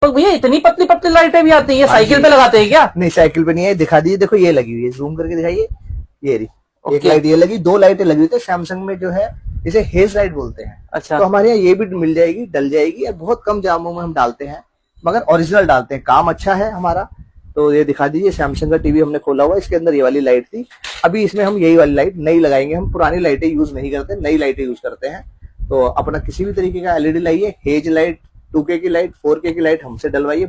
तो भैया इतनी पतली पतली लाइटें भी आती है, साइकिल पे लगाते हैं क्या? नहीं साइकिल पे नहीं है, दिखा दीजिए, देखो ये लगी हुई है, जूम करके दिखाइए, ये रही एक ओके। लाइट, ये लगी, 2 लाइटें लगी हुई थी सैमसंग में जो है, इसे हेज लाइट बोलते हैं। अच्छा। तो हमारे यहाँ ये भी मिल जाएगी, डल जाएगी, और बहुत कम जामों में हम डालते हैं, मगर ओरिजिनल डालते हैं, काम अच्छा है हमारा। तो ये दिखा दीजिए, सैमसंग का टीवी हमने खोला हुआ, इसके अंदर ये वाली लाइट थी, अभी इसमें हम यही वाली लाइट नई लगाएंगे, हम पुरानी लाइटें यूज नहीं करते, नई लाइटें यूज करते हैं। तो अपना किसी भी तरीके का एलईडी लाइए, हेज लाइट, 2K की लाइट, 4K की लाइट हमसे डलवाइए।